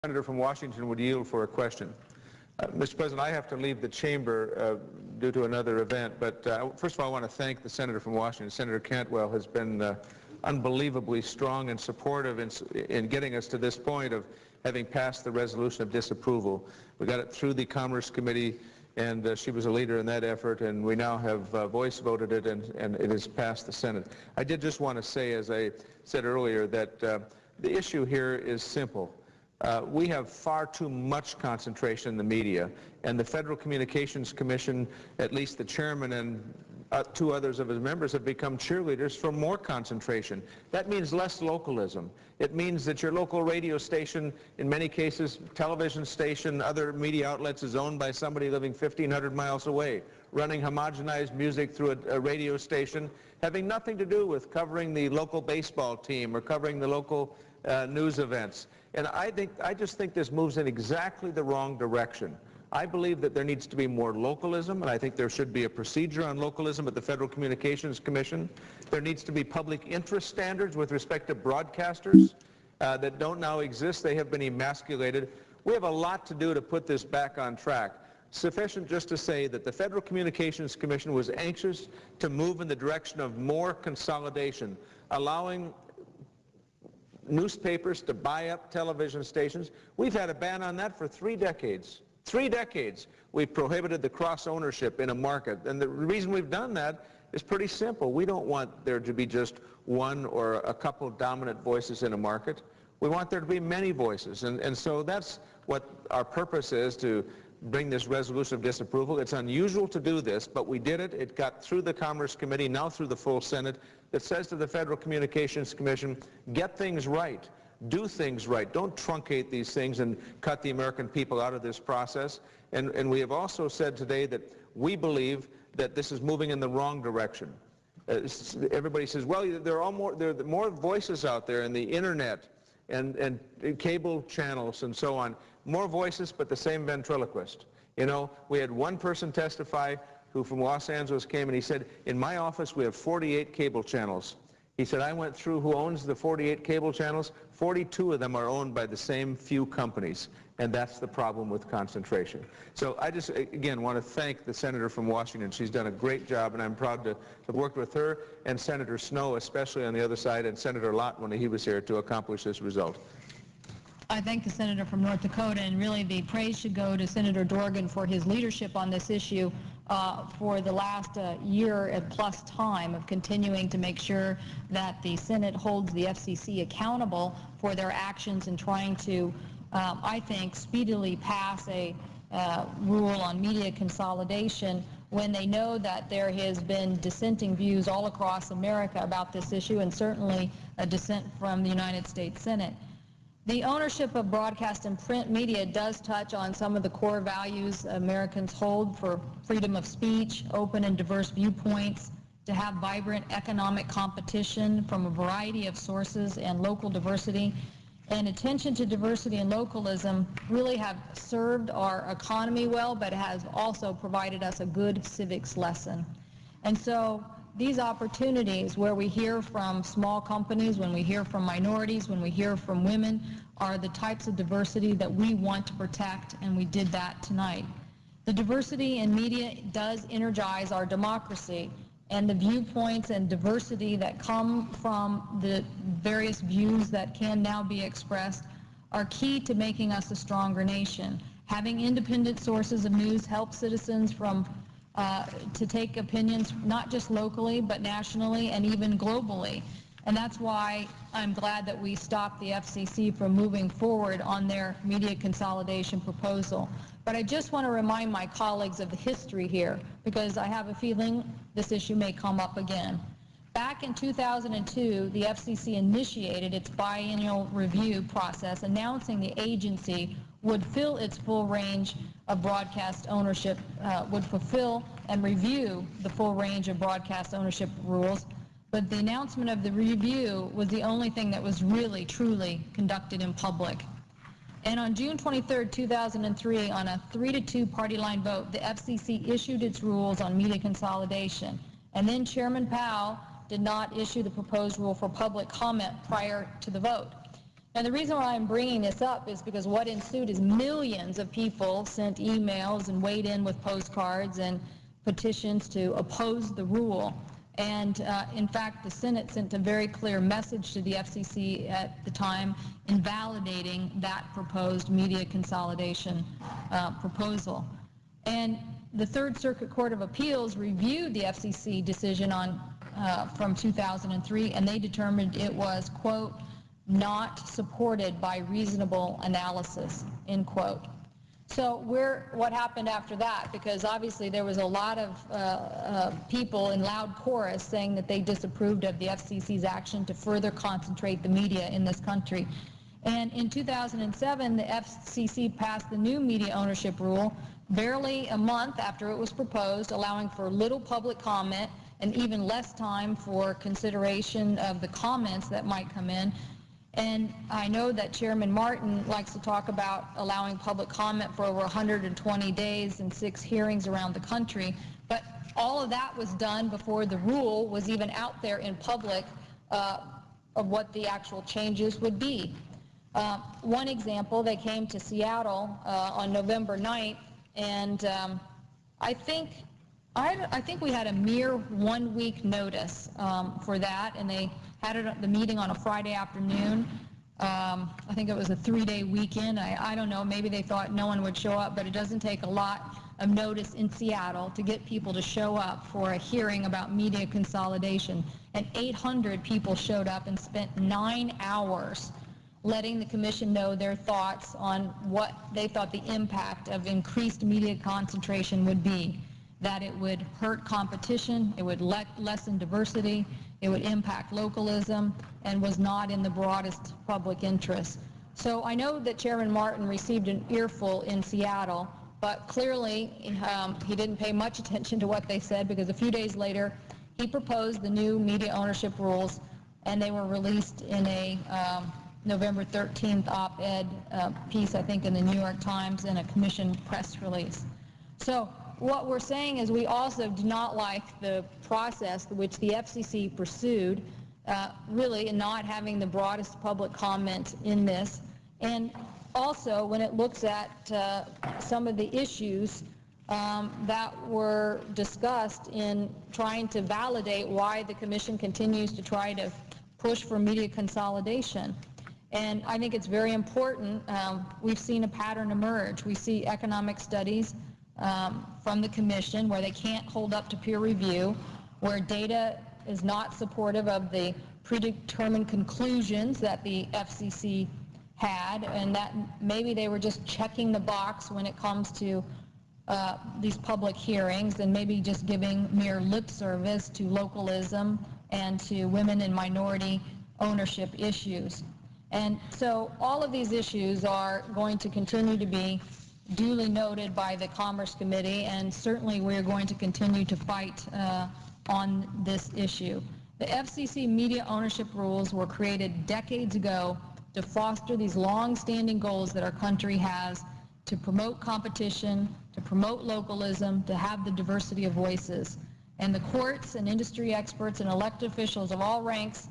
Senator from Washington would yield for a question. Mr. President, I have to leave the chamber due to another event, but first of all, I want to thank the Senator from Washington. Senator Cantwell has been unbelievably strong and supportive in getting us to this point of having passed the resolution of disapproval. We got it through the Commerce Committee, and she was a leader in that effort, and we now have voice voted it, and it has passed the Senate. I did just want to say, as I said earlier, that the issue here is simple. We have far too much concentration in the media, and the Federal Communications Commission, at least the chairman and two others of his members, have become cheerleaders for more concentration. That means less localism. It means that your local radio station, in many cases television station, other media outlets, is owned by somebody living 1,500 miles away, running homogenized music through a radio station, having nothing to do with covering the local baseball team or covering the local news events. And I just think this moves in exactly the wrong direction. I believe that there needs to be more localism, and I think there should be a procedure on localism at the Federal Communications Commission. There needs to be public interest standards with respect to broadcasters that don't now exist. They have been emasculated. We have a lot to do to put this back on track. Sufficient just to say that the Federal Communications Commission was anxious to move in the direction of more consolidation, allowing newspapers to buy up television stations. We've had a ban on that for 3 decades. 3 decades we've prohibited the cross-ownership in a market. And the reason we've done that is pretty simple. We don't want there to be just one or a couple dominant voices in a market. We want there to be many voices. And so that's what our purpose is, to bring this resolution of disapproval. It's unusual to do this, but we did it. It got through the Commerce Committee, now through the full Senate, that says to the Federal Communications Commission, get things right, do things right, don't truncate these things and cut the American people out of this process. And we have also said today that we believe that this is moving in the wrong direction. Everybody says, well, there are more voices out there in the internet and cable channels and so on. More voices, but the same ventriloquist. You know, we had one person testify who from Los Angeles came, and he said, in my office we have 48 cable channels. He said, I went through who owns the 48 cable channels. 42 of them are owned by the same few companies, and that's the problem with concentration. So I just, again, want to thank the Senator from Washington. She's done a great job, and I'm proud to have worked with her and Senator Snowe, especially on the other side, and Senator Lott when he was here, to accomplish this result. I thank the Senator from North Dakota, and really the praise should go to Senator Dorgan for his leadership on this issue for the last year and plus time of continuing to make sure that the Senate holds the FCC accountable for their actions in trying to, I think, speedily pass a rule on media consolidation when they know that there has been dissenting views all across America about this issue, and certainly a dissent from the United States Senate. The ownership of broadcast and print media does touch on some of the core values Americans hold for freedom of speech, open and diverse viewpoints, to have vibrant economic competition from a variety of sources, and local diversity. And attention to diversity and localism really have served our economy well, but has also provided us a good civics lesson. And so these opportunities where we hear from small companies, when we hear from minorities, when we hear from women, are the types of diversity that we want to protect, and we did that tonight. The diversity in media does energize our democracy, and the viewpoints and diversity that come from the various views that can now be expressed are key to making us a stronger nation. Having independent sources of news helps citizens to take opinions not just locally but nationally and even globally. And that's why I'm glad that we stopped the FCC from moving forward on their media consolidation proposal. But I just want to remind my colleagues of the history here, because I have a feeling this issue may come up again. Back in 2002, the FCC initiated its biennial review process, announcing the agency would fill its full range of broadcast ownership, would fulfill and review the full range of broadcast ownership rules. But the announcement of the review was the only thing that was really, truly conducted in public. And on June 23, 2003, on a 3-2 party line vote, the FCC issued its rules on media consolidation. And then Chairman Powell did not issue the proposed rule for public comment prior to the vote. And the reason why I'm bringing this up is because what ensued is millions of people sent emails and weighed in with postcards and petitions to oppose the rule. And in fact, the Senate sent a very clear message to the FCC at the time invalidating that proposed media consolidation proposal. And the Third Circuit Court of Appeals reviewed the FCC decision from 2003, and they determined it was, quote, not supported by reasonable analysis, end quote. So what happened after that? Because obviously there was a lot of people in loud chorus saying that they disapproved of the FCC's action to further concentrate the media in this country. And in 2007, the FCC passed the new media ownership rule barely a month after it was proposed, allowing for little public comment and even less time for consideration of the comments that might come in. And I know that Chairman Martin likes to talk about allowing public comment for over 120 days and 6 hearings around the country, but all of that was done before the rule was even out there in public of what the actual changes would be. One example, they came to Seattle on November 9th, and I think we had a mere 1-week notice for that, and they had the meeting on a Friday afternoon. I think it was a 3-day weekend. I don't know, maybe they thought no one would show up, but it doesn't take a lot of notice in Seattle to get people to show up for a hearing about media consolidation. And 800 people showed up and spent 9 hours letting the commission know their thoughts on what they thought the impact of increased media concentration would be. That it would hurt competition, it would lessen diversity, it would impact localism, and was not in the broadest public interest. So I know that Chairman Martin received an earful in Seattle, but clearly he didn't pay much attention to what they said, because a few days later he proposed the new media ownership rules, and they were released in a November 13th op-ed piece, I think, in the New York Times, and a commission press release. So what we're saying is we also do not like the process which the FCC pursued, really, in not having the broadest public comment in this. And also, when it looks at some of the issues that were discussed in trying to validate why the commission continues to try to push for media consolidation. And I think it's very important. We've seen a pattern emerge. We see economic studies from the commission where they can't hold up to peer review, where data is not supportive of the predetermined conclusions that the FCC had, and that maybe they were just checking the box when it comes to these public hearings, and maybe just giving mere lip service to localism and to women and minority ownership issues. And so all of these issues are going to continue to be duly noted by the Commerce Committee, and certainly we're going to continue to fight on this issue. The FCC media ownership rules were created decades ago to foster these long-standing goals that our country has, to promote competition, to promote localism, to have the diversity of voices. And the courts and industry experts and elected officials of all ranks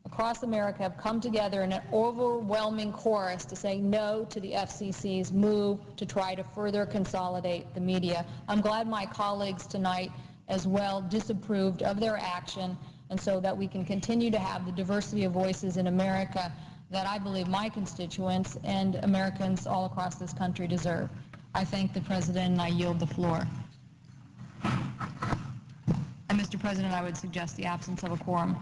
across America have come together in an overwhelming chorus to say no to the FCC's move to try to further consolidate the media. I'm glad my colleagues tonight as well disapproved of their action, and so that we can continue to have the diversity of voices in America that I believe my constituents and Americans all across this country deserve. I thank the President, and I yield the floor. And Mr. President, I would suggest the absence of a quorum.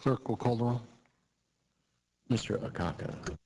Clerk will call the roll. Mr. Akaka.